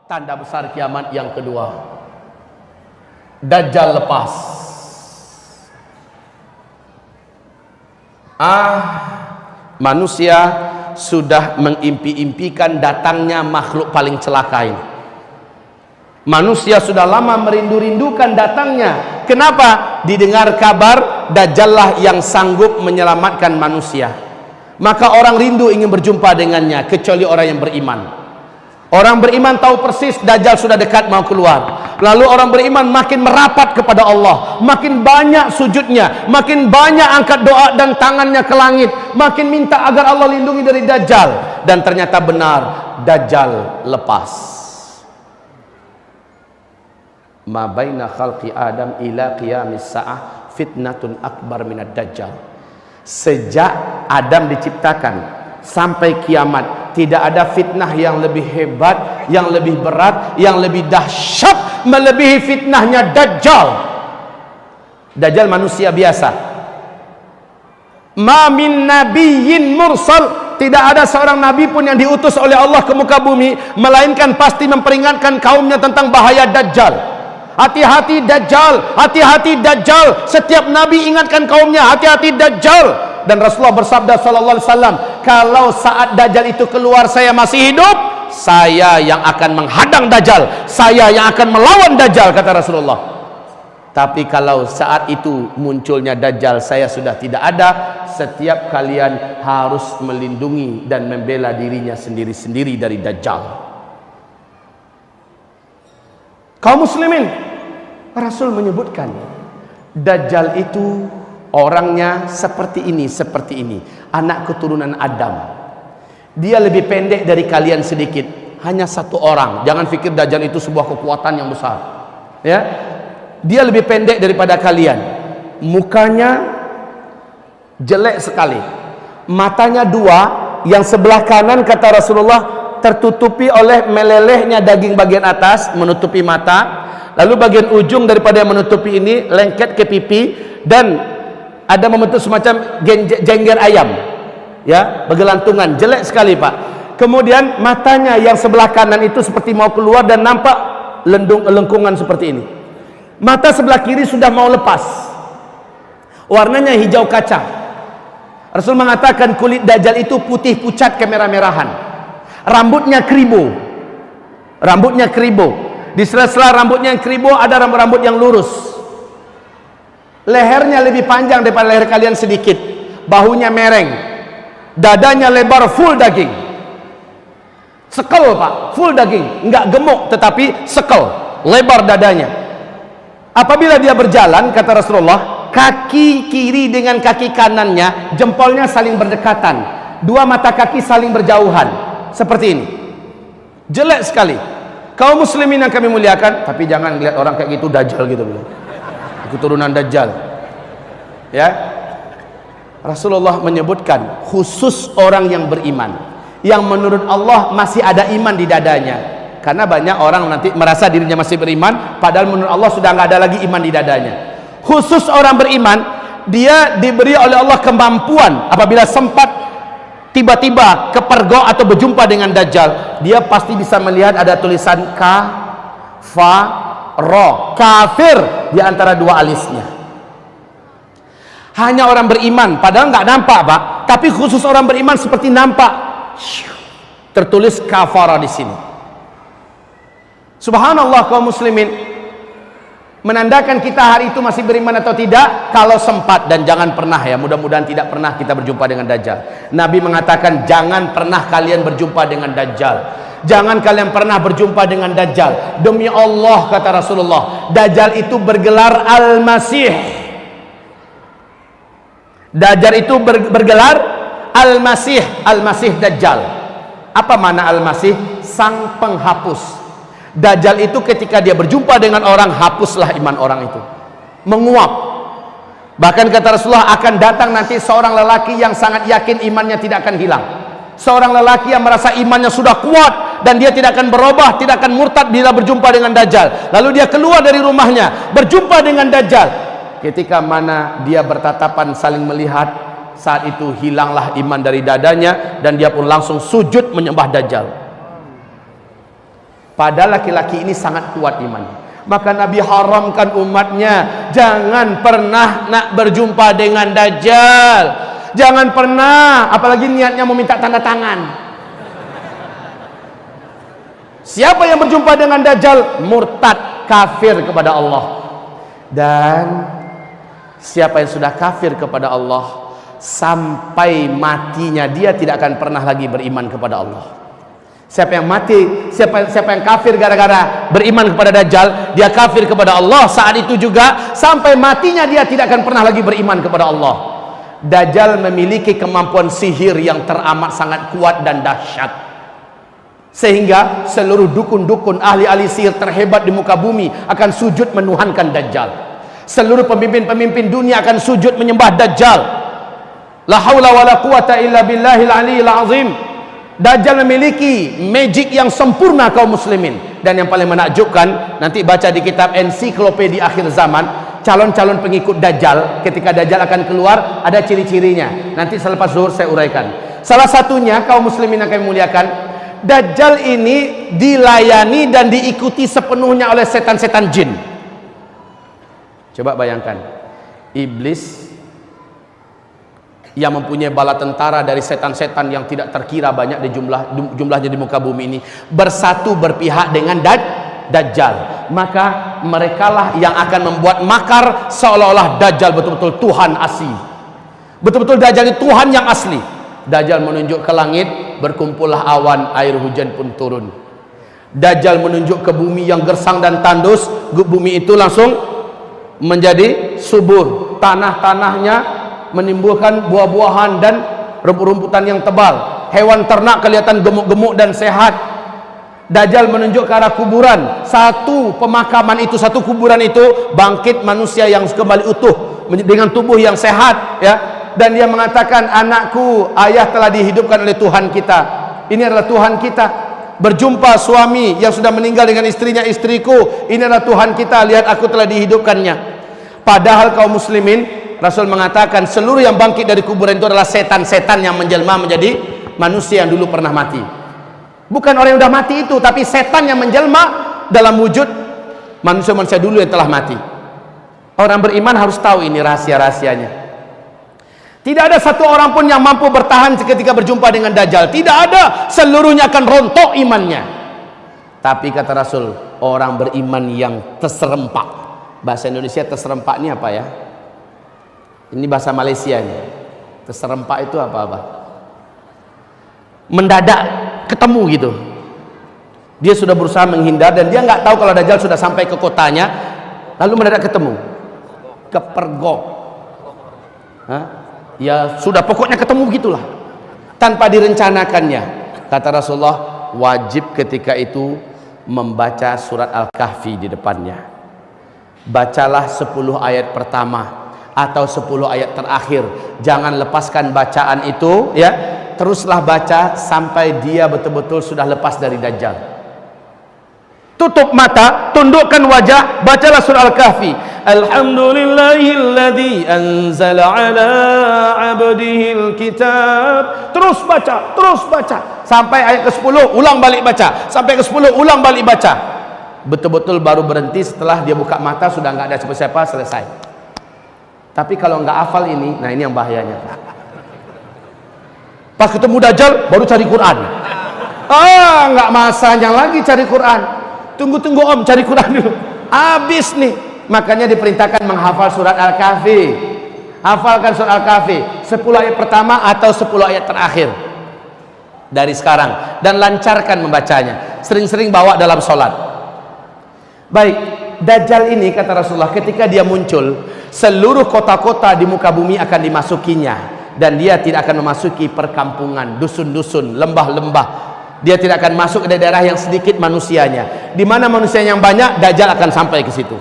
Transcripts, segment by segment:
Tanda besar kiamat yang kedua, Dajjal lepas. Manusia sudah mengimpi-impikan datangnya makhluk paling celaka ini. Manusia sudah lama merindu-rindukan datangnya. Kenapa? Didengar kabar Dajjal lah yang sanggup menyelamatkan manusia. Maka orang rindu ingin berjumpa dengannya, kecuali orang yang beriman. Orang beriman tahu persis Dajjal sudah dekat mau keluar. Lalu orang beriman makin merapat kepada Allah, makin banyak sujudnya, makin banyak angkat doa dan tangannya ke langit, makin minta agar Allah lindungi dari Dajjal. Dan ternyata benar, Dajjal lepas. Ma baina khalqi Adam ila qiyamis sa'ah fitnatun akbar minad Dajjal. Sejak Adam diciptakan sampai kiamat, tidak ada fitnah yang lebih hebat, yang lebih berat, yang lebih dahsyat melebihi fitnahnya Dajjal. Dajjal manusia biasa. Ma min nabiyyin mursal, tidak ada seorang nabi pun yang diutus oleh Allah ke muka bumi melainkan pasti memperingatkan kaumnya tentang bahaya Dajjal. Hati-hati Dajjal, hati-hati Dajjal. Setiap nabi ingatkan kaumnya, hati-hati Dajjal. Dan Rasulullah bersabda sallallahu alaihi wasallam, kalau saat Dajjal itu keluar saya masih hidup, saya yang akan menghadang Dajjal, saya yang akan melawan Dajjal, kata Rasulullah. Tapi kalau saat itu munculnya Dajjal, saya sudah tidak ada. Setiap kalian harus melindungi dan membela dirinya sendiri-sendiri dari Dajjal. Kaum muslimin, Rasul menyebutkan Dajjal itu orangnya seperti ini, anak keturunan Adam. Dia lebih pendek dari kalian sedikit, hanya satu orang. Jangan fikir Dajjal itu sebuah kekuatan yang besar, ya. Dia lebih pendek daripada kalian. Mukanya jelek sekali, matanya dua, yang sebelah kanan kata Rasulullah tertutupi oleh melelehnya daging bagian atas, menutupi mata. Lalu bagian ujung daripada yang menutupi ini lengket ke pipi, dan ada membentuk semacam jengger ayam, ya, bergelantungan, jelek sekali pak. Kemudian matanya yang sebelah kanan itu seperti mau keluar dan nampak lengkungan seperti ini. Mata sebelah kiri sudah mau lepas, warnanya hijau kaca. Rasul mengatakan kulit Dajjal itu putih pucat kemerah-merahan, rambutnya keribu. Di sela-sela rambutnya yang keribu ada rambut-rambut yang lurus. Lehernya lebih panjang daripada leher kalian sedikit, bahunya mereng, dadanya lebar, full daging, sekel pak, full daging, enggak gemuk tetapi sekel, lebar dadanya. Apabila dia berjalan, kata Rasulullah, kaki kiri dengan kaki kanannya, jempolnya saling berdekatan, dua mata kaki saling berjauhan, seperti ini. Jelek sekali. Kaum muslimin yang kami muliakan, tapi jangan lihat orang kayak gitu Dajjal gitu, keturunan Dajjal, ya. Rasulullah menyebutkan khusus orang yang beriman, yang menurut Allah masih ada iman di dadanya. Karena banyak orang nanti merasa dirinya masih beriman, padahal menurut Allah sudah nggak ada lagi iman di dadanya. Khusus orang beriman, dia diberi oleh Allah kemampuan apabila sempat tiba-tiba kepergok atau berjumpa dengan Dajjal, dia pasti bisa melihat ada tulisan kafir di antara dua alisnya. Hanya orang beriman, padahal nggak nampak pak, tapi khusus orang beriman seperti nampak tertulis kafara di sini. Subhanallah kaum muslimin, menandakan kita hari itu masih beriman atau tidak kalau sempat. Dan jangan pernah, ya, mudah-mudahan tidak pernah kita berjumpa dengan Dajjal. Nabi mengatakan jangan pernah kalian berjumpa dengan Dajjal, jangan kalian pernah berjumpa dengan Dajjal. Demi Allah kata Rasulullah, Dajjal itu bergelar Al-Masih. Dajjal itu bergelar Al-Masih, Al-Masih Dajjal. Apa makna Al-Masih? Sang penghapus. Dajjal itu ketika dia berjumpa dengan orang, hapuslah iman orang itu, menguap. Bahkan kata Rasulullah akan datang nanti seorang lelaki yang sangat yakin imannya tidak akan hilang, seorang lelaki yang merasa imannya sudah kuat dan dia tidak akan berubah, tidak akan murtad bila berjumpa dengan Dajjal. Lalu dia keluar dari rumahnya, berjumpa dengan Dajjal. Ketika mana dia bertatapan saling melihat, saat itu hilanglah iman dari dadanya dan dia pun langsung sujud menyembah Dajjal. Padahal laki-laki ini sangat kuat imannya. Maka Nabi haramkan umatnya, jangan pernah nak berjumpa dengan Dajjal. Jangan pernah, apalagi niatnya mau minta tanda tangan. Siapa yang berjumpa dengan Dajjal, murtad, kafir kepada Allah. Dan siapa yang sudah kafir kepada Allah, sampai matinya dia tidak akan pernah lagi beriman kepada Allah. Siapa yang mati, siapa yang kafir gara-gara beriman kepada Dajjal, dia kafir kepada Allah. Saat itu juga sampai matinya dia tidak akan pernah lagi beriman kepada Allah. Dajjal memiliki kemampuan sihir yang teramat sangat kuat dan dahsyat, sehingga seluruh dukun-dukun, ahli-ahli sihir terhebat di muka bumi akan sujud menuhankan Dajjal. Seluruh pemimpin-pemimpin dunia akan sujud menyembah Dajjal. La haula wala quwata illa billahil aliyil azim. Dajjal memiliki magic yang sempurna kaum muslimin. Dan yang paling menakjubkan, nanti baca di kitab ensiklopedia akhir zaman, calon-calon pengikut Dajjal, ketika Dajjal akan keluar, ada ciri-cirinya. Nanti selepas zuhur saya uraikan. Salah satunya, kaum muslimin yang kami muliakan, Dajjal ini dilayani dan diikuti sepenuhnya oleh setan-setan jin. Coba bayangkan, iblis yang mempunyai bala tentara dari setan-setan yang tidak terkira banyak di jumlahnya di muka bumi ini, bersatu berpihak dengan Dajjal. Maka merekalah yang akan membuat makar seolah-olah Dajjal betul-betul Tuhan asli. Betul-betul Dajjal itu Tuhan yang asli. Dajjal menunjuk ke langit, berkumpullah awan, air hujan pun turun. Dajjal menunjuk ke bumi yang gersang dan tandus, bumi itu langsung menjadi subur. Tanah-tanahnya menimbulkan buah-buahan dan rumput-rumputan yang tebal. Hewan ternak kelihatan gemuk-gemuk dan sehat. Dajjal menunjuk ke arah kuburan. Satu pemakaman itu, satu kuburan itu bangkit manusia yang kembali utuh dengan tubuh yang sehat, ya. Dan dia mengatakan, anakku, ayah telah dihidupkan oleh Tuhan kita. Ini adalah Tuhan kita. Berjumpa suami yang sudah meninggal dengan istrinya, istriku, ini adalah Tuhan kita, lihat aku telah dihidupkannya. Padahal kaum muslimin, Rasul mengatakan seluruh yang bangkit dari kuburan itu adalah setan-setan yang menjelma menjadi manusia yang dulu pernah mati. Bukan orang yang sudah mati itu, tapi setan yang menjelma dalam wujud manusia-manusia dulu yang telah mati. Orang beriman harus tahu ini rahasia-rahasianya. Tidak ada satu orang pun yang mampu bertahan ketika berjumpa dengan Dajjal. Tidak ada, seluruhnya akan rontok imannya. Tapi kata Rasul, orang beriman yang terserempak. Bahasa Indonesia terserempak ini apa ya? Ini bahasa Malaysia ini. Terserempak itu apa-apa? Mendadak ketemu gitu. Dia sudah berusaha menghindar dan dia nggak tahu kalau Dajjal sudah sampai ke kotanya, lalu mendadak ketemu. Kepergok. Hah? Ya sudah, pokoknya ketemu gitulah. Tanpa direncanakannya. Kata Rasulullah, wajib ketika itu membaca surat Al-Kahfi di depannya. Bacalah 10 ayat pertama atau 10 ayat terakhir. Jangan lepaskan bacaan itu, ya. Teruslah baca sampai dia betul-betul sudah lepas dari Dajjal. Tutup mata, tundukkan wajah, bacalah surah Al-Kahfi. Alhamdulillahilladzi anzala ala abdihil kitab. Terus baca sampai ayat ke-10, ulang balik baca. Sampai ke-10, ulang balik baca. Betul-betul baru berhenti setelah dia buka mata sudah nggak ada siapa-siapa, selesai. Tapi kalau nggak hafal ini, nah ini yang bahayanya. Pas ketemu Dajjal baru cari Quran. Nggak masanya lagi cari Quran. Tunggu om, cari Quran dulu. Habis nih. Makanya diperintahkan menghafal surat Al-Kahfi. Hafalkan surat Al-Kahfi 10 ayat pertama atau 10 ayat terakhir dari sekarang, dan lancarkan membacanya. Sering-sering bawa dalam sholat. Baik, Dajjal ini kata Rasulullah, ketika dia muncul, seluruh kota-kota di muka bumi akan dimasukinya, dan dia tidak akan memasuki perkampungan, dusun-dusun, lembah-lembah. Dia tidak akan masuk ke daerah yang sedikit manusianya. Di mana manusia yang banyak, Dajjal akan sampai ke situ.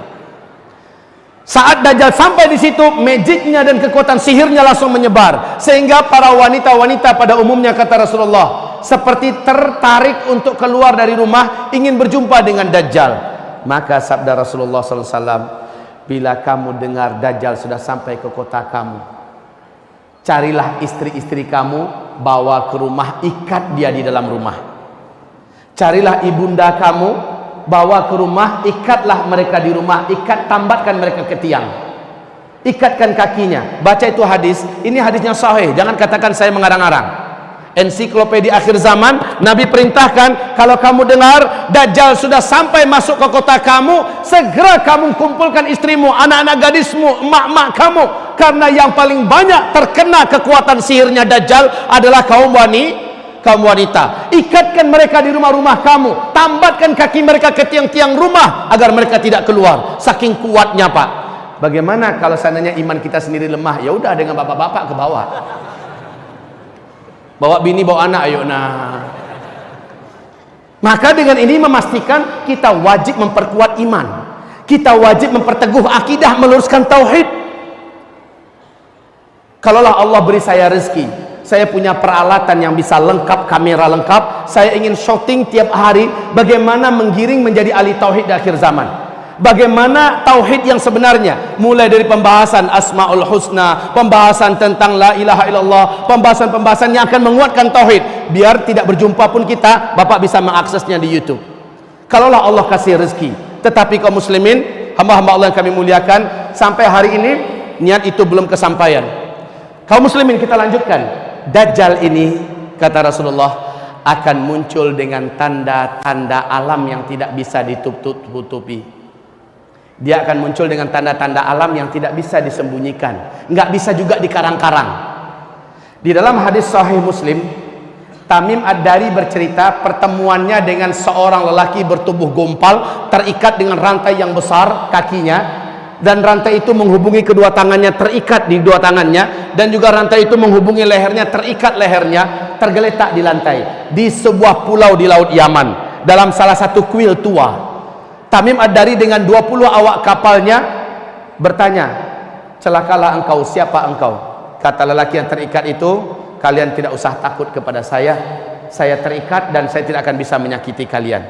Saat Dajjal sampai di situ, magicnya dan kekuatan sihirnya langsung menyebar, sehingga para wanita-wanita pada umumnya kata Rasulullah seperti tertarik untuk keluar dari rumah ingin berjumpa dengan Dajjal. Maka sabda Rasulullah SAW, bila kamu dengar Dajjal sudah sampai ke kota kamu, carilah istri-istri kamu, bawa ke rumah, ikat dia di dalam rumah. Carilah ibunda kamu, bawa ke rumah, ikatlah mereka di rumah, tambatkan mereka ke tiang, ikatkan kakinya. Baca itu hadis, ini hadisnya sahih, jangan katakan saya mengarang-arang. Ensiklopedia akhir zaman, Nabi perintahkan, kalau kamu dengar Dajjal sudah sampai masuk ke kota kamu, segera kamu kumpulkan istrimu, anak-anak gadismu, emak-emak kamu, karena yang paling banyak terkena kekuatan sihirnya Dajjal adalah kaum wanita. Ikatkan mereka di rumah-rumah kamu, tambatkan kaki mereka ke tiang-tiang rumah agar mereka tidak keluar. Saking kuatnya, Pak. Bagaimana kalau seandainya iman kita sendiri lemah? Ya udah, dengan bapak-bapak ke bawah, bawa bini, bawa anak, ayo. Nah, maka dengan ini memastikan kita wajib memperkuat iman, kita wajib memperteguh akidah, meluruskan tauhid. Kalaulah Allah beri saya rezeki, saya punya peralatan yang bisa lengkap, kamera lengkap, saya ingin syuting tiap hari bagaimana menggiring menjadi ahli tauhid di akhir zaman. Bagaimana tauhid yang sebenarnya, mulai dari pembahasan Asmaul Husna, pembahasan tentang la ilaha illallah, pembahasan yang akan menguatkan tauhid, biar tidak berjumpa pun kita, Bapak bisa mengaksesnya di YouTube. Kalaulah Allah kasih rezeki. Tetapi kaum muslimin, hamba-hamba Allah yang kami muliakan, sampai hari ini niat itu belum kesampaian. Kaum muslimin, kita lanjutkan. Dajjal ini, kata Rasulullah, akan muncul dengan tanda-tanda alam yang tidak bisa ditutupi. Dia akan muncul dengan tanda-tanda alam yang tidak bisa disembunyikan, nggak bisa juga dikarang-karang. Di dalam hadis sahih Muslim, Tamim Ad-Dari bercerita pertemuannya dengan seorang lelaki bertubuh gompal, terikat dengan rantai yang besar kakinya, dan rantai itu menghubungi kedua tangannya, terikat di dua tangannya, dan juga rantai itu menghubungi lehernya, terikat lehernya, tergeletak di lantai di sebuah pulau di Laut Yaman, dalam salah satu kuil tua. Tamim Ad-Dari dengan 20 awak kapalnya bertanya, celakalah engkau, siapa engkau? Kata lelaki yang terikat itu, kalian tidak usah takut kepada saya terikat dan saya tidak akan bisa menyakiti kalian.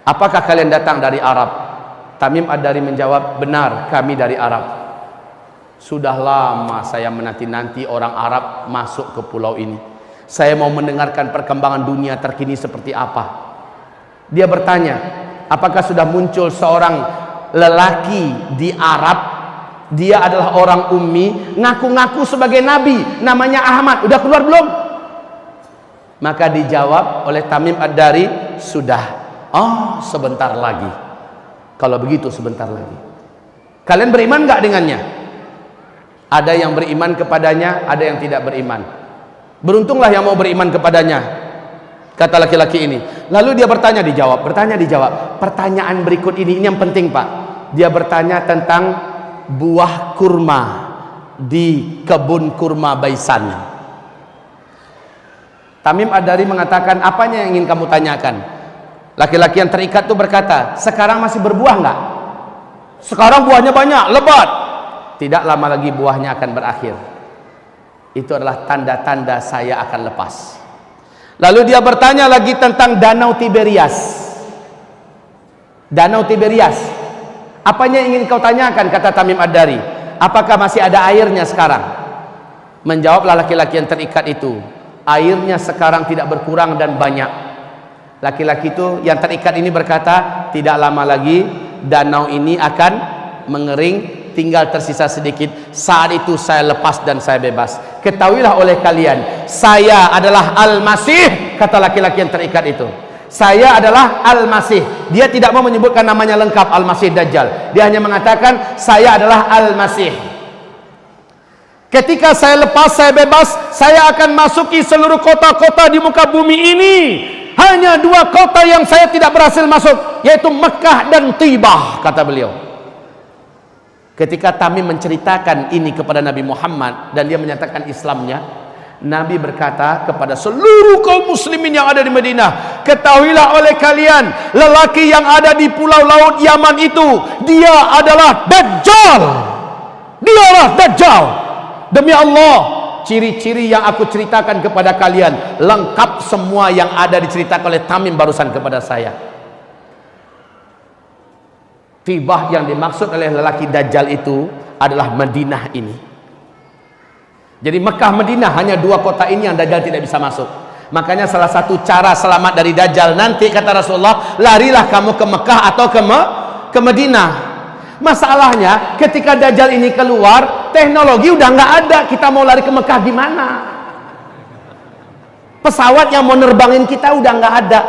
Apakah kalian datang dari Arab? Tamim Ad-Dari menjawab, benar, kami dari Arab. Sudah lama saya menanti-nanti orang Arab masuk ke pulau ini. Saya mau mendengarkan perkembangan dunia terkini seperti apa. Dia bertanya, apakah sudah muncul seorang lelaki di Arab? Dia adalah orang ummi, ngaku-ngaku sebagai nabi, namanya Ahmad. Udah keluar belum? Maka dijawab oleh Tamim Ad-Dari, sudah. Oh, sebentar lagi. Kalau begitu sebentar lagi. Kalian beriman nggak dengannya? Ada yang beriman kepadanya, ada yang tidak beriman. Beruntunglah yang mau beriman kepadanya, kata laki-laki ini. Lalu dia bertanya, dijawab. Pertanyaan berikut ini yang penting, Pak. Dia bertanya tentang buah kurma di kebun kurma Baisan. Tamim Ad-Dari mengatakan, apanya yang ingin kamu tanyakan? Laki-laki yang terikat itu berkata, sekarang masih berbuah enggak? Sekarang buahnya banyak, lebat. Tidak lama lagi buahnya akan berakhir. Itu adalah tanda-tanda saya akan lepas. Lalu dia bertanya lagi tentang Danau Tiberias. Danau Tiberias, apanya yang ingin kau tanyakan? Kata Tamim Ad-Dari, apakah masih ada airnya sekarang? Menjawablah laki-laki yang terikat itu, airnya sekarang tidak berkurang dan banyak. Laki-laki itu yang terikat ini berkata, tidak lama lagi danau ini akan mengering, tinggal tersisa sedikit. Saat itu saya lepas dan saya bebas. Ketahuilah oleh kalian, saya adalah Al-Masih, kata laki-laki yang terikat itu. Saya adalah Al-Masih. Dia tidak mau menyebutkan namanya lengkap, Al-Masih Dajjal. Dia hanya mengatakan, saya adalah Al-Masih. Ketika saya lepas, saya bebas, saya akan masuki seluruh kota-kota di muka bumi ini. Hanya 2 kota yang saya tidak berhasil masuk, yaitu Mekah dan Tibah, kata beliau. Ketika Tamim menceritakan ini kepada Nabi Muhammad dan dia menyatakan Islamnya, Nabi berkata kepada seluruh kaum muslimin yang ada di Madinah, ketahuilah oleh kalian, lelaki yang ada di pulau Laut Yaman itu, dia adalah Dajjal. Dialah Dajjal. Demi Allah, ciri-ciri yang aku ceritakan kepada kalian lengkap semua yang ada diceritakan oleh Tamim barusan kepada saya. Tibah yang dimaksud oleh lelaki Dajjal itu adalah Madinah ini. Jadi Mekah Madinah hanya 2 kota ini yang Dajjal tidak bisa masuk. Makanya salah satu cara selamat dari Dajjal nanti, kata Rasulullah, larilah kamu ke Mekah atau ke Madinah. Masalahnya ketika Dajjal ini keluar, teknologi udah nggak ada. Kita mau lari ke Mekah gimana? Pesawat yang mau nerbangin kita udah nggak ada.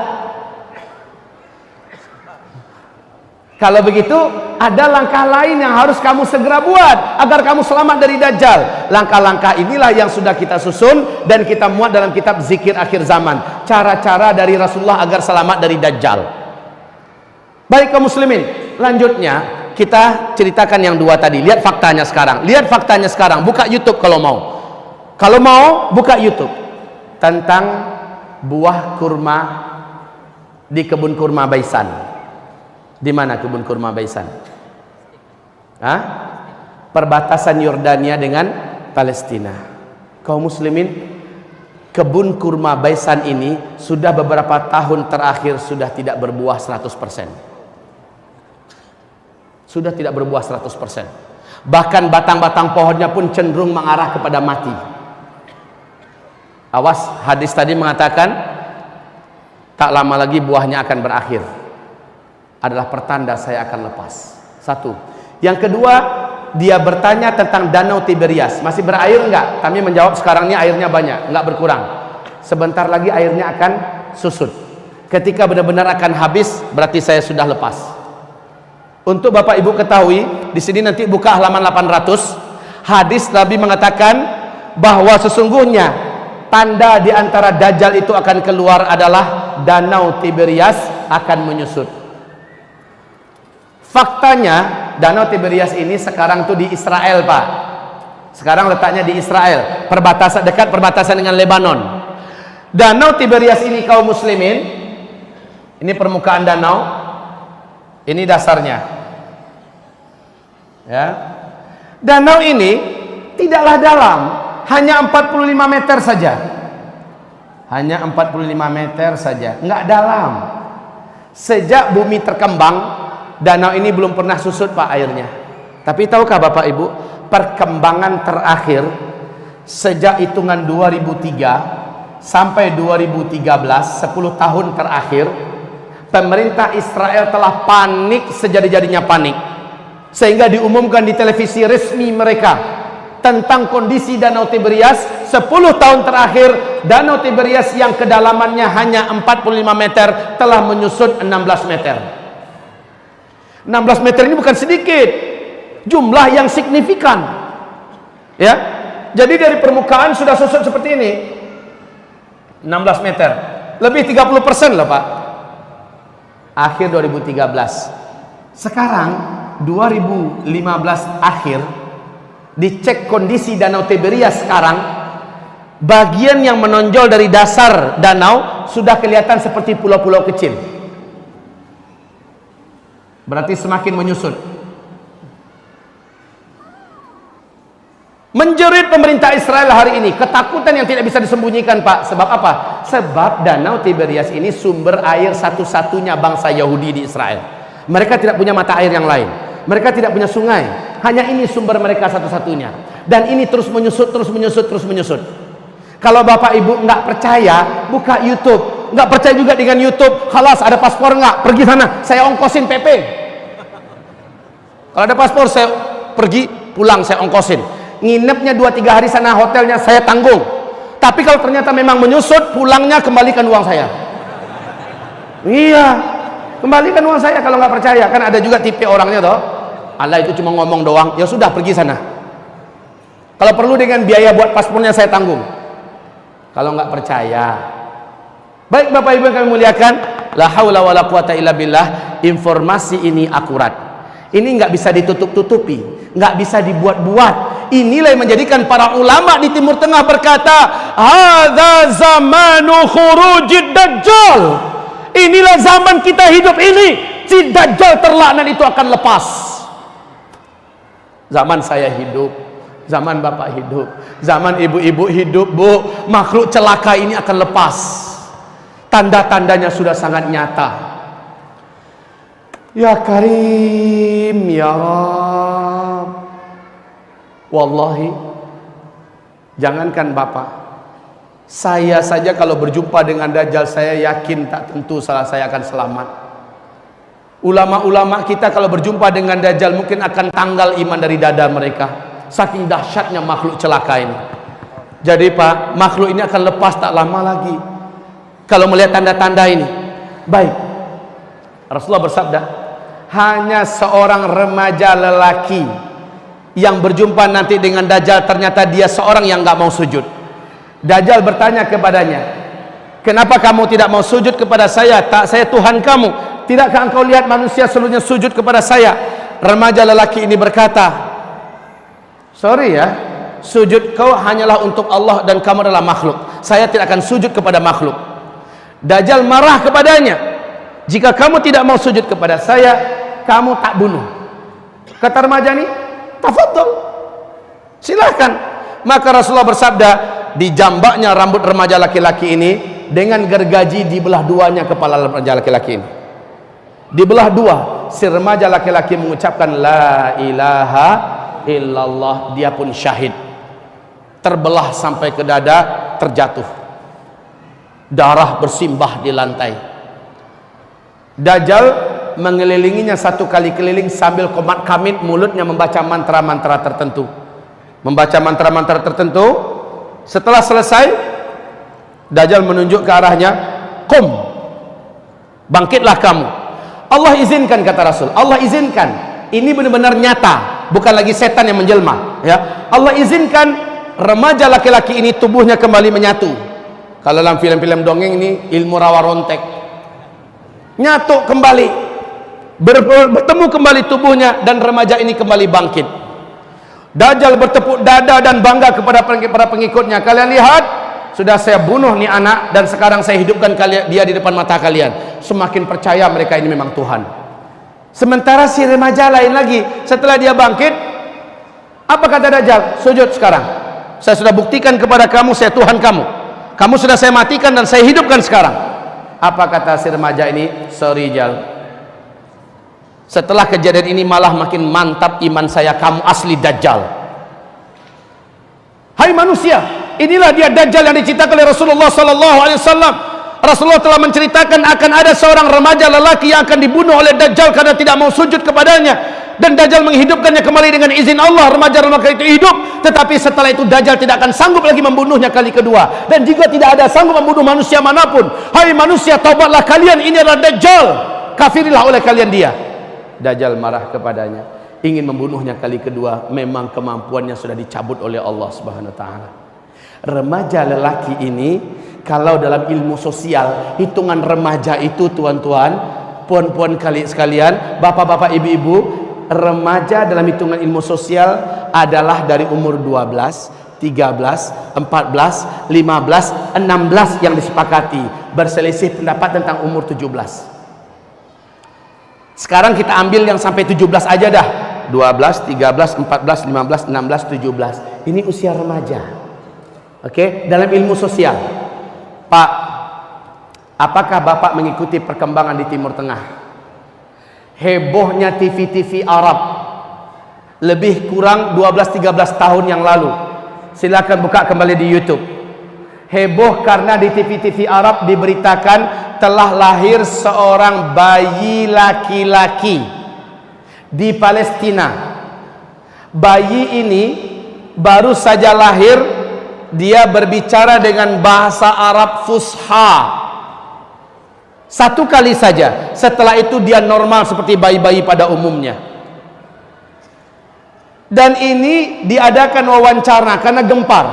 Kalau begitu, ada langkah lain yang harus kamu segera buat agar kamu selamat dari Dajjal. Langkah-langkah inilah yang sudah kita susun dan kita muat dalam kitab Zikir Akhir Zaman. Cara-cara dari Rasulullah agar selamat dari Dajjal. Baik kaum muslimin, lanjutnya kita ceritakan yang dua tadi. Lihat faktanya sekarang. Lihat faktanya sekarang. Buka YouTube kalau mau. Kalau mau, buka YouTube. Tentang buah kurma di kebun kurma Baisan. Di mana kebun kurma Baisan? Hah? Perbatasan Yordania dengan Palestina. Kaum muslimin, kebun kurma Baisan ini sudah beberapa tahun terakhir sudah tidak berbuah 100%. Sudah tidak berbuah 100%. Bahkan batang-batang pohonnya pun cenderung mengarah kepada mati. Awas, hadis tadi mengatakan tak lama lagi buahnya akan berakhir. Adalah pertanda saya akan lepas. Satu. Yang kedua, dia bertanya tentang Danau Tiberias. Masih berair enggak? Kami menjawab sekarang ini airnya banyak, enggak berkurang. Sebentar lagi airnya akan susut. Ketika benar-benar akan habis, berarti saya sudah lepas. Untuk Bapak Ibu ketahui, di sini nanti buka halaman 800. Hadis Nabi mengatakan bahwa sesungguhnya tanda di antara Dajjal itu akan keluar adalah Danau Tiberias akan menyusut. Faktanya Danau Tiberias ini sekarang tuh di Israel, Pak. Sekarang letaknya di Israel, perbatasan dekat perbatasan dengan Lebanon. Danau Tiberias ini kaum muslimin, ini permukaan danau, ini dasarnya. Ya. Danau ini tidaklah dalam, hanya 45 meter saja. Hanya 45 meter saja, enggak dalam. Sejak bumi terkembang, danau ini belum pernah susut, Pak, airnya. Tapi tahukah Bapak Ibu, perkembangan terakhir sejak hitungan 2003 sampai 2013, 10 tahun terakhir, pemerintah Israel telah panik sejadi-jadinya panik. Sehingga diumumkan di televisi resmi mereka tentang kondisi Danau Tiberias. 10 tahun terakhir, Danau Tiberias yang kedalamannya hanya 45 meter telah menyusut 16 meter. 16 meter ini bukan sedikit, jumlah yang signifikan, ya. Jadi dari permukaan sudah susut seperti ini, 16 meter, lebih 30% loh, Pak. Akhir 2013, sekarang 2015 akhir, dicek kondisi Danau Tiberias sekarang, bagian yang menonjol dari dasar danau sudah kelihatan seperti pulau-pulau kecil. Berarti semakin menyusut. Menjerit pemerintah Israel hari ini, ketakutan yang tidak bisa disembunyikan, Pak. Sebab apa? Sebab Danau Tiberias ini sumber air satu-satunya bangsa Yahudi di Israel. Mereka tidak punya mata air yang lain. Mereka tidak punya sungai. Hanya ini sumber mereka satu-satunya. Dan ini terus menyusut, terus menyusut, terus menyusut. Kalau Bapak Ibu nggak percaya, buka YouTube. Nggak percaya juga dengan YouTube, khalas, ada paspor nggak? Pergi sana, saya ongkosin PP. Kalau ada paspor, saya pergi, pulang, saya ongkosin. Nginepnya 2-3 hari sana, hotelnya saya tanggung. Tapi kalau ternyata memang menyusut, pulangnya kembalikan uang saya. Iya, kembalikan uang saya kalau nggak percaya. Kan ada juga tipe orangnya toh, Allah itu cuma ngomong doang, ya sudah pergi sana. Kalau perlu dengan biaya buat paspornya saya tanggung. Kalau nggak percaya. Baik Bapak Ibu yang kami muliakan, la haula wala quwata illa billah, informasi ini akurat. Ini nggak bisa ditutup-tutupi, nggak bisa dibuat-buat. Inilah yang menjadikan para ulama di Timur Tengah berkata, hadza zamanu khurujid dajjal. Inilah zaman kita hidup ini, si dajjal terlaknat itu akan lepas. Zaman saya hidup, zaman Bapak hidup, zaman ibu-ibu hidup, Bu, makhluk celaka ini akan lepas. Tanda-tandanya sudah sangat nyata. Ya Karim, ya Rab. Wallahi, jangankan Bapak, Saya saja kalau berjumpa dengan Dajjal, saya yakin tak tentu saya akan selamat. Ulama-ulama kita kalau berjumpa dengan Dajjal mungkin akan tanggal iman dari dada mereka, saking dahsyatnya makhluk celaka ini. Jadi Pak, makhluk ini akan lepas tak lama lagi kalau melihat tanda-tanda ini. Baik, Rasulullah bersabda, hanya seorang remaja lelaki yang berjumpa nanti dengan Dajjal, ternyata dia seorang yang gak mau sujud. Dajjal bertanya kepadanya, kenapa kamu tidak mau sujud kepada saya? Tak saya Tuhan kamu? Tidakkah engkau lihat manusia seluruhnya sujud kepada saya? Remaja lelaki ini berkata, sorry ya, sujud kau hanyalah untuk Allah dan kamu adalah makhluk. Saya tidak akan sujud kepada makhluk. Dajjal marah kepadanya, jika kamu tidak mau sujud kepada saya, kamu tak bunuh. Kata remaja ini, tafadhol, silahkan. Maka Rasulullah bersabda, dijambaknya rambut remaja laki-laki ini dengan gergaji, dibelah duanya kepala remaja laki-laki ini. Dibelah dua. Si remaja laki-laki mengucapkan la ilaha illallah, dia pun syahid. Terbelah sampai ke dada, terjatuh. Darah bersimbah di lantai. Dajjal mengelilinginya satu kali keliling sambil komat kamit, mulutnya membaca mantra-mantra tertentu. Membaca mantra-mantra tertentu. Setelah selesai, Dajjal menunjuk ke arahnya, qum, bangkitlah kamu. Allah izinkan, kata Rasul, Allah izinkan. Ini benar-benar nyata, bukan lagi setan yang menjelma, ya. Allah izinkan remaja laki-laki ini tubuhnya kembali menyatu. Kalau dalam film-film dongeng ini ilmu rawa rontek, nyatu kembali, bertemu kembali tubuhnya, dan remaja ini kembali bangkit. Dajjal bertepuk dada dan bangga kepada para pengikutnya, kalian lihat, sudah saya bunuh nih anak dan sekarang saya hidupkan dia di depan mata kalian. Semakin percaya mereka ini memang Tuhan. Sementara si remaja lain lagi, setelah dia bangkit, apa kata Dajjal? Sujud sekarang. Saya sudah buktikan kepada kamu saya Tuhan kamu. Kamu sudah saya matikan dan saya hidupkan sekarang. Apa kata si remaja ini? Sorry Jal, setelah kejadian ini malah makin mantap iman saya, kamu asli Dajjal. Hai manusia, inilah dia Dajjal yang diceritakan oleh Rasulullah SAW. Rasulullah telah menceritakan akan ada seorang remaja lelaki yang akan dibunuh oleh Dajjal karena tidak mau sujud kepadanya, dan Dajjal menghidupkannya kembali dengan izin Allah. Remaja-remaja itu hidup, tetapi setelah itu Dajjal tidak akan sanggup lagi membunuhnya kali kedua, dan juga tidak ada sanggup membunuh manusia manapun. Hai manusia, taubatlah kalian, ini adalah Dajjal, kafirilah oleh kalian dia. Dajjal marah kepadanya, ingin membunuhnya kali kedua. Memang kemampuannya sudah dicabut oleh Allah Subhanahu wa taala. Remaja lelaki ini, kalau dalam ilmu sosial, hitungan remaja itu tuan-tuan, puan-puan kali sekalian, bapak-bapak, ibu-ibu, remaja dalam hitungan ilmu sosial adalah dari umur 12, 13, 14, 15, 16 yang disepakati. Berselisih pendapat tentang umur 17. Sekarang kita ambil yang sampai 17 aja dah. 12, 13, 14, 15, 16, 17. Ini usia remaja. Oke, dalam ilmu sosial. Pak, apakah Bapak mengikuti perkembangan di Timur Tengah? Hebohnya TV-TV Arab lebih kurang 12-13 tahun yang lalu. Silakan buka kembali di YouTube. Heboh karena di TV-TV Arab diberitakan telah lahir seorang bayi laki-laki di Palestina. Bayi ini baru saja lahir, dia berbicara dengan bahasa Arab fusha. Satu kali saja, setelah itu dia normal seperti bayi-bayi pada umumnya. Dan ini diadakan wawancara karena gempar.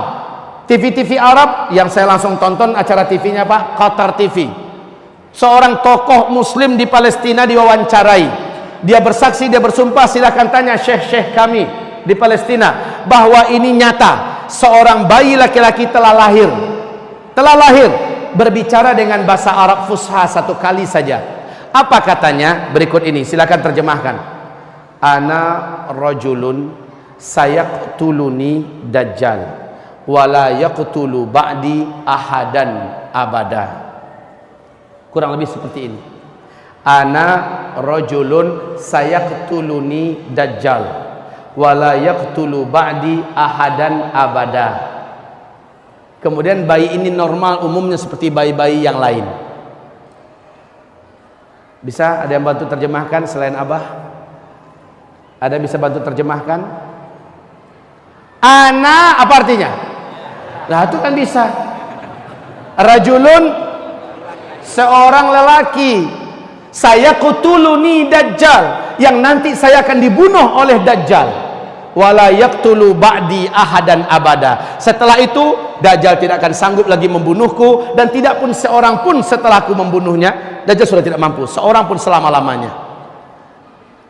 TV-TV Arab yang saya langsung tonton acara TV-nya Pak, Qatar TV. Seorang tokoh muslim di Palestina diwawancarai. Dia bersaksi, dia bersumpah, silahkan tanya syekh-syekh kami di Palestina, bahwa ini nyata, seorang bayi laki-laki telah lahir, berbicara dengan bahasa Arab fusha satu kali saja. Apa katanya? Berikut ini, silahkan terjemahkan. Ana rajulun sayaqtuluni dajjal wala yaqtulu ba'di ahadan abada. Kurang lebih seperti ini. Ana rajulun sayaqtuluni dajjal wala yaqtulu ba'di ahadan abada. Kemudian bayi ini normal umumnya seperti bayi-bayi yang lain. Bisa ada yang bantu terjemahkan selain Abah? Ada bisa bantu terjemahkan? Ana apa artinya? Nah itu kan bisa. Rajulun, seorang lelaki. Saya kutuluni dajjal, yang nanti saya akan dibunuh oleh dajjal. Wala yaqtulu ba'di ahadan abada. Setelah itu dajjal tidak akan sanggup lagi membunuhku, dan tidak pun seorang pun setelahku membunuhnya. Dajjal sudah tidak mampu, seorang pun selama-lamanya.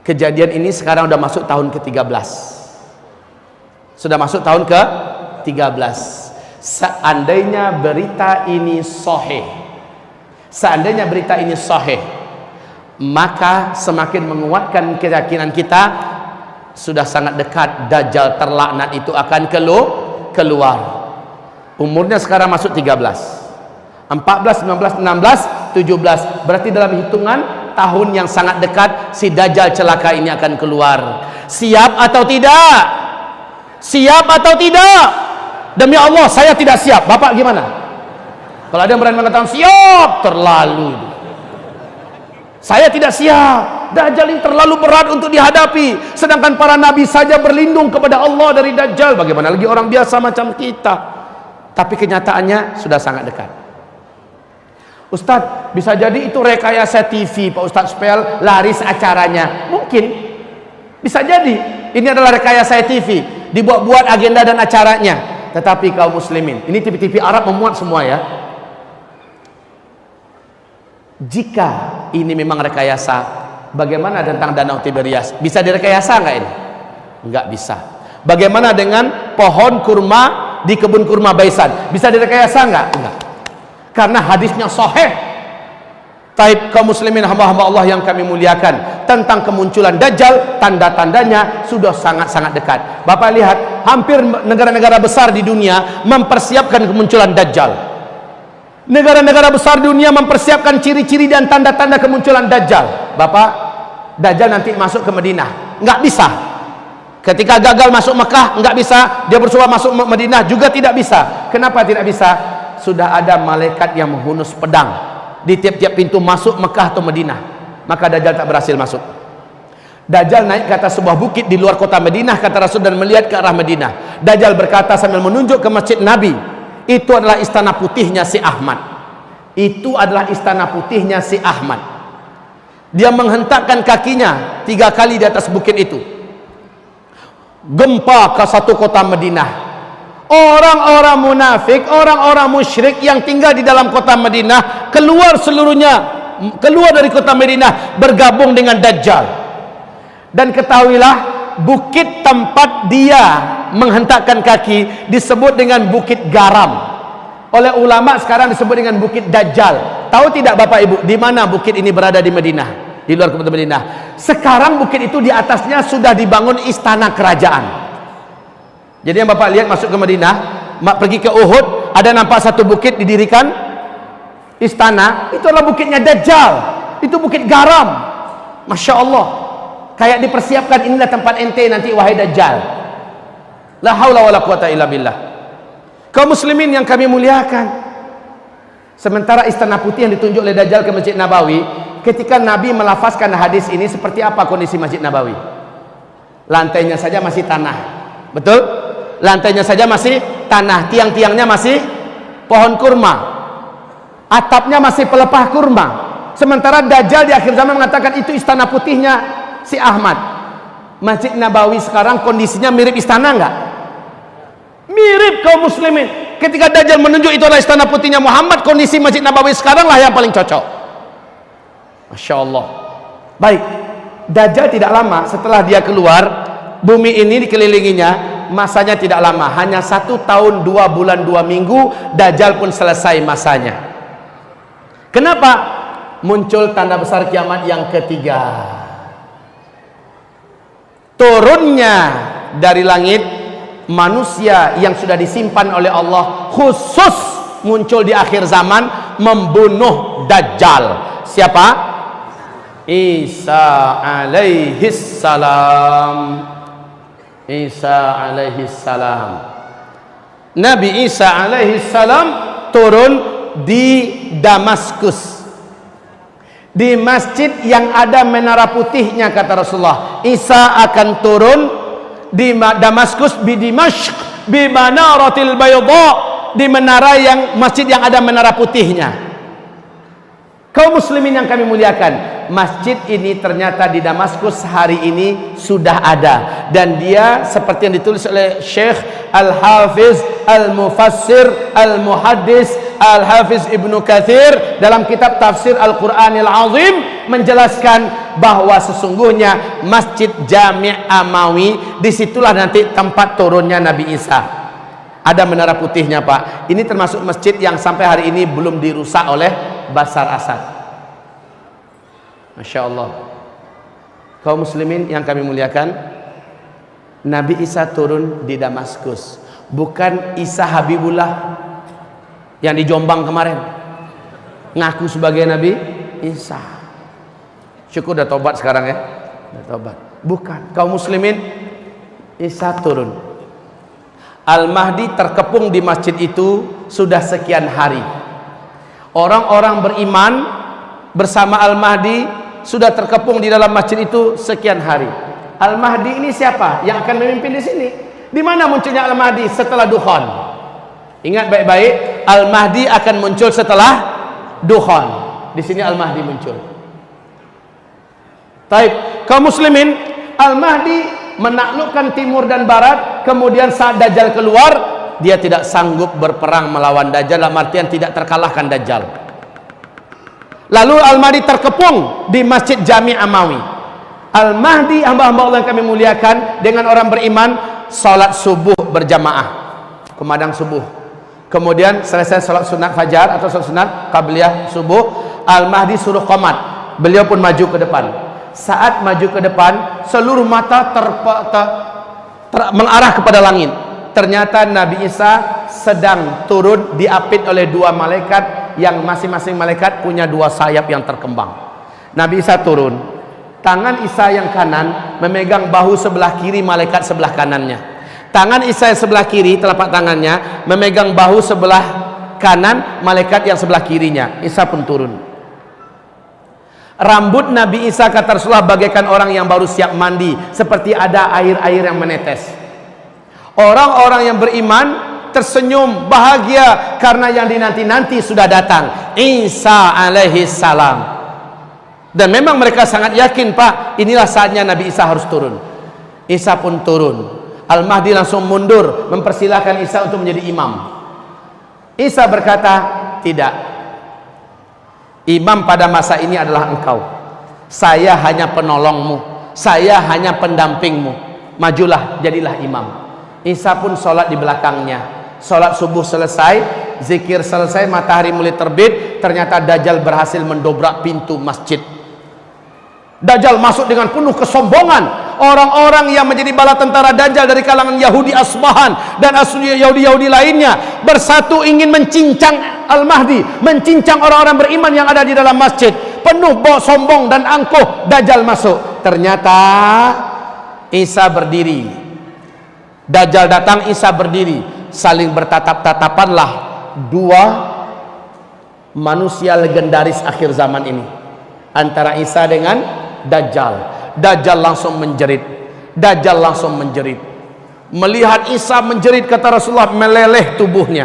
Kejadian ini sekarang sudah masuk tahun ke-13. Sudah masuk tahun ke-13. Seandainya berita ini sahih, seandainya berita ini sahih, maka semakin menguatkan keyakinan kita sudah sangat dekat dajjal terlaknat itu akan keluar. Umurnya sekarang masuk 13, 14, 19, 16, 17. Berarti dalam hitungan tahun yang sangat dekat si dajjal celaka ini akan keluar. Siap atau tidak? Siap atau tidak? Demi Allah saya tidak siap. Bapak gimana? Kalau ada yang berani mengatakan siap, terlalu. Saya tidak siap. Dajjal ini terlalu berat untuk dihadapi. Sedangkan para nabi saja berlindung kepada Allah dari dajjal. Bagaimana lagi orang biasa macam kita? Tapi kenyataannya sudah sangat dekat. Ustadz, bisa jadi itu rekayasa TV Pak Ustadz supaya laris acaranya. Mungkin. Bisa jadi. Ini adalah rekayasa TV. Dibuat-buat agenda dan acaranya. Tetapi kaum muslimin, ini TV-TV Arab memuat semua ya. Jika ini memang rekayasa, bagaimana tentang Danau Tiberias? Bisa direkayasa nggak ini? Nggak bisa. Bagaimana dengan pohon kurma di kebun kurma Baisan? Bisa direkayasa nggak? Enggak. Karena hadisnya sahih. Taib kaum muslimin hamba-hamba Allah yang kami muliakan, tentang kemunculan dajjal, tanda-tandanya sudah sangat-sangat dekat. Bapak lihat, hampir negara-negara besar di dunia mempersiapkan kemunculan dajjal. Negara-negara besar dunia mempersiapkan ciri-ciri dan tanda-tanda kemunculan dajjal. Bapak, dajjal nanti masuk ke Madinah, nggak bisa. Ketika gagal masuk Mekah, nggak bisa. Dia bersuara masuk Madinah juga tidak bisa. Kenapa tidak bisa? Sudah ada malaikat yang menghunus pedang di tiap-tiap pintu masuk Mekah atau Madinah. Maka dajjal tak berhasil masuk. Dajjal naik ke atas sebuah bukit di luar kota Madinah, kata Rasul, dan melihat ke arah Madinah. Dajjal berkata sambil menunjuk ke masjid Nabi, itu adalah istana putihnya si Ahmad. Itu adalah istana putihnya si Ahmad. Dia menghentakkan kakinya 3 kali di atas bukit itu. Gempa ke satu kota Madinah. Orang-orang munafik, orang-orang musyrik yang tinggal di dalam kota Madinah keluar seluruhnya, keluar dari kota Madinah, bergabung dengan Dajjal. Dan ketahuilah, bukit tempat dia menghentakkan kaki disebut dengan Bukit Garam. Oleh ulama sekarang disebut dengan Bukit Dajjal. Tahu tidak Bapak Ibu, di mana bukit ini berada di Madinah? Di luar kota Madinah. Sekarang bukit itu di atasnya sudah dibangun istana kerajaan. Jadi yang Bapak lihat masuk ke Madinah, pergi ke Uhud, ada nampak satu bukit didirikan istana, itu adalah bukitnya Dajjal. Itu Bukit Garam. Masya Allah. Kayak dipersiapkan, inilah tempat ente nanti wahai Dajjal. La haula wala quwata illa billah. Kaum muslimin yang kami muliakan. Sementara istana putih yang ditunjuk oleh Dajjal ke Masjid Nabawi, ketika Nabi melafazkan hadis ini, seperti apa kondisi Masjid Nabawi? Lantainya saja masih tanah. Betul? Lantainya saja masih tanah, tiang-tiangnya masih pohon kurma, atapnya masih pelepah kurma. Sementara Dajjal di akhir zaman mengatakan itu istana putihnya si Ahmad. Masjid Nabawi sekarang kondisinya mirip istana enggak? Mirip kaum muslimin. Ketika Dajjal menunjuk itu adalah istana putihnya Muhammad, kondisi Masjid Nabawi sekarang lah yang paling cocok. Masya Allah. Baik, Dajjal tidak lama setelah dia keluar, bumi ini dikelilinginya. Masanya tidak lama, hanya 1 tahun 2 bulan 2 minggu Dajjal pun selesai masanya. Kenapa? Muncul tanda besar kiamat yang ketiga. Turunnya dari langit manusia yang sudah disimpan oleh Allah, khusus muncul di akhir zaman membunuh Dajjal. Siapa? Isa alaihis salam. Isa alaihi salam. Nabi Isa alaihi salam turun di Damaskus, di masjid yang ada menara putihnya, kata Rasulullah. Isa akan turun di Damaskus, di Dimashq, bi manaratil bayda, di menara yang masjid yang ada menara putihnya. Kaum muslimin yang kami muliakan, masjid ini ternyata di Damaskus hari ini sudah ada, dan dia seperti yang ditulis oleh Syekh Al-Hafiz Al-Mufassir Al-Muhaddis Al-Hafiz Ibnu Katsir dalam kitab Tafsir Al-Qur'anil Azim, menjelaskan bahwa sesungguhnya Masjid Jami' Amawi disitulah nanti tempat turunnya Nabi Isa. Ada menara putihnya, Pak. Ini termasuk masjid yang sampai hari ini belum dirusak oleh Bashar Assad. Masya Allah. Kaum muslimin yang kami muliakan, Nabi Isa turun di Damaskus, bukan Isa Habibullah yang di Jombang kemarin ngaku sebagai Nabi Isa. Syukur udah tobat sekarang ya, udah tobat. Bukan. Kaum muslimin, Isa turun. Al-Mahdi terkepung di masjid itu sudah sekian hari. Orang-orang beriman bersama Al-Mahdi sudah terkepung di dalam masjid itu sekian hari. Al-Mahdi ini siapa yang akan memimpin di sini? Di mana munculnya Al-Mahdi? Setelah Dukhan. Ingat baik-baik, Al-Mahdi akan muncul setelah Dukhan. Di sini Al-Mahdi muncul. Taib, kaum muslimin, Al-Mahdi menaklukkan timur dan barat. Kemudian saat Dajjal keluar, dia tidak sanggup berperang melawan Dajjal, dalam artian tidak terkalahkan Dajjal. Lalu Al-Mahdi terkepung di Masjid Jami' Amawi. Al-Mahdi, hamba-hamba Allah yang kami muliakan, dengan orang beriman salat subuh berjamaah, kumandang subuh. Kemudian selesai salat sunat fajar atau salat sunat qabliyah subuh, Al-Mahdi suruh qomat. Beliau pun maju ke depan. Saat maju ke depan, seluruh mata mengarah kepada langit. Ternyata Nabi Isa sedang turun diapit oleh dua malaikat yang masing-masing malaikat punya dua sayap yang terkembang. Nabi Isa turun, tangan Isa yang kanan memegang bahu sebelah kiri malaikat sebelah kanannya. Tangan Isa yang sebelah kiri, telapak tangannya memegang bahu sebelah kanan malaikat yang sebelah kirinya. Isa pun turun. Rambut Nabi Isa, kata Rasulullah, bagaikan orang yang baru siap mandi, seperti ada air-air yang menetes. Orang-orang yang beriman tersenyum bahagia karena yang dinanti-nanti sudah datang, Isa alaihi salam. Dan memang mereka sangat yakin, Pak, inilah saatnya Nabi Isa harus turun. Isa pun turun. Al-Mahdi langsung mundur, mempersilahkan Isa untuk menjadi imam. Isa berkata, tidak. Imam pada masa ini adalah engkau. Saya hanya penolongmu, saya hanya pendampingmu. Majulah, jadilah imam. Isa pun sholat di belakangnya. Sholat subuh selesai, zikir selesai, matahari mulai terbit. Ternyata Dajjal berhasil mendobrak pintu masjid. Dajjal masuk dengan penuh kesombongan. Orang-orang yang menjadi bala tentara Dajjal dari kalangan Yahudi Asbahan dan Yahudi-Yahudi lainnya bersatu ingin mencincang Al-Mahdi, mencincang orang-orang beriman yang ada di dalam masjid. Penuh sombong dan angkuh, Dajjal masuk. Ternyata Isa berdiri. Dajjal datang, Isa berdiri. Saling bertatap-tatapanlah dua manusia legendaris akhir zaman ini, antara Isa dengan Dajjal. Dajjal langsung menjerit. Dajjal langsung menjerit. Melihat Isa menjerit, kata Rasulullah, meleleh tubuhnya.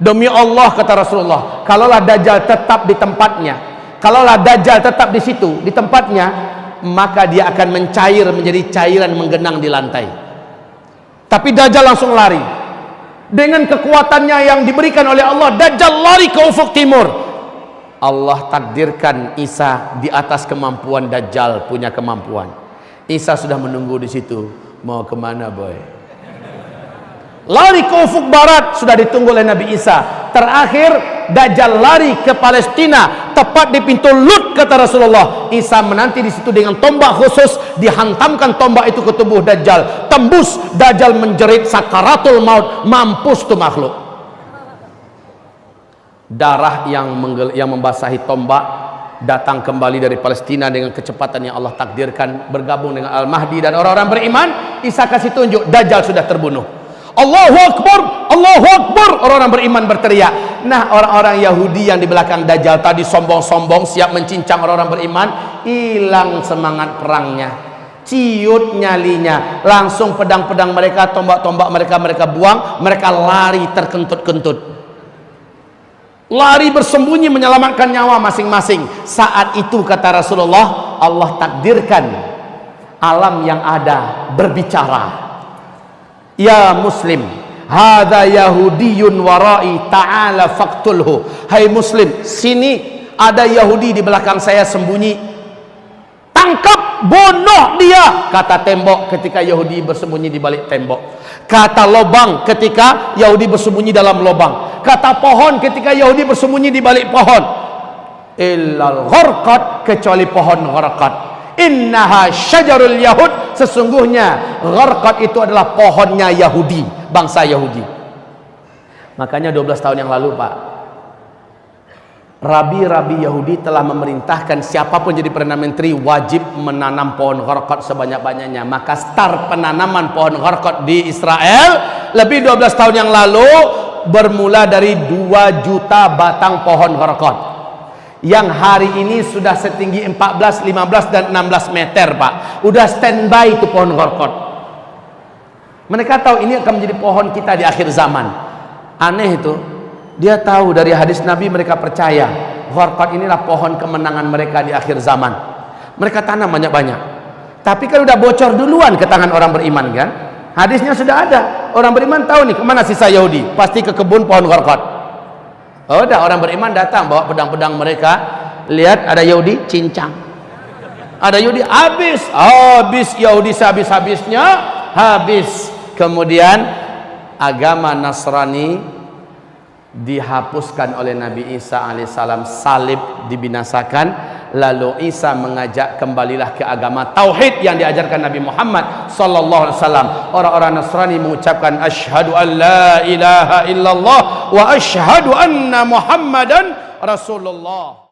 Demi Allah, kata Rasulullah, kalaulah Dajjal tetap di tempatnya, kalaulah Dajjal tetap di situ, di tempatnya, maka dia akan mencair menjadi cairan menggenang di lantai. Tapi Dajjal langsung lari. Dengan kekuatannya yang diberikan oleh Allah, Dajjal lari ke ufuk timur. Allah takdirkan Isa di atas kemampuan Dajjal punya kemampuan. Isa sudah menunggu di situ. Mau kemana, boy? Lari ke ufuk barat, sudah ditunggu oleh Nabi Isa. Terakhir Dajjal lari ke Palestina, tepat di pintu Lut, kata Rasulullah. Isa menanti di situ dengan tombak khusus, dihantamkan tombak itu ke tubuh Dajjal, tembus. Dajjal menjerit sakaratul maut, mampus tuh makhluk. Darah yang membasahi tombak datang kembali dari Palestina dengan kecepatan yang Allah takdirkan, bergabung dengan Al-Mahdi dan orang-orang beriman. Isa kasih tunjuk, Dajjal sudah terbunuh. Allahu Akbar, Allahu Akbar, orang-orang beriman berteriak. Nah, orang-orang Yahudi yang di belakang Dajjal tadi sombong-sombong siap mencincang orang-orang beriman, hilang semangat perangnya, ciut nyalinya, langsung pedang-pedang mereka, tombak-tombak mereka buang, mereka lari terkentut-kentut, lari bersembunyi menyelamatkan nyawa masing-masing. Saat itu kata Rasulullah, Allah takdirkan alam yang ada berbicara, ya muslim, hadza yahudiyyun warai ta'ala faqtulhu. Hai muslim, sini ada Yahudi di belakang saya sembunyi, tangkap, bunuh dia. Kata tembok ketika Yahudi bersembunyi di balik tembok, kata lobang ketika Yahudi bersembunyi dalam lobang, kata pohon ketika Yahudi bersembunyi di balik pohon. Illal gharqad, kecuali pohon gharqad. Innaha syajarul yahud, sesungguhnya gharqad itu adalah pohonnya Yahudi, bangsa Yahudi. Makanya 12 tahun yang lalu Pak, rabi-rabi Yahudi telah memerintahkan siapapun jadi Perdana Menteri wajib menanam pohon gharqad sebanyak-banyaknya. Maka start penanaman pohon gharqad di Israel lebih 12 tahun yang lalu bermula dari 2 juta batang pohon gharqad yang hari ini sudah setinggi 14, 15 dan 16 meter Pak. Udah standby itu pohon gharqad. Mereka tahu ini akan menjadi pohon kita di akhir zaman. Aneh itu, dia tahu dari hadis Nabi, mereka percaya gharqad inilah pohon kemenangan mereka di akhir zaman. Mereka tanam banyak-banyak, tapi kan udah bocor duluan ke tangan orang beriman kan. Hadisnya sudah ada, orang beriman tahu nih kemana sisa Yahudi, pasti ke kebun pohon gharqad. Oh, udah orang beriman datang bawa pedang-pedang mereka, lihat ada Yahudi, cincang, ada Yahudi, habis Yahudi sehabis-habisnya, habis. Kemudian agama Nasrani dihapuskan oleh Nabi Isa alaihissalam, salib dibinasakan, lalu Isa mengajak kembalilah ke agama tauhid yang diajarkan Nabi Muhammad sallallahu alaihi wasallam. Orang-orang Nasrani mengucapkan asyhadu an la ilaha illallah wa asyhadu anna Muhammadan Rasulullah.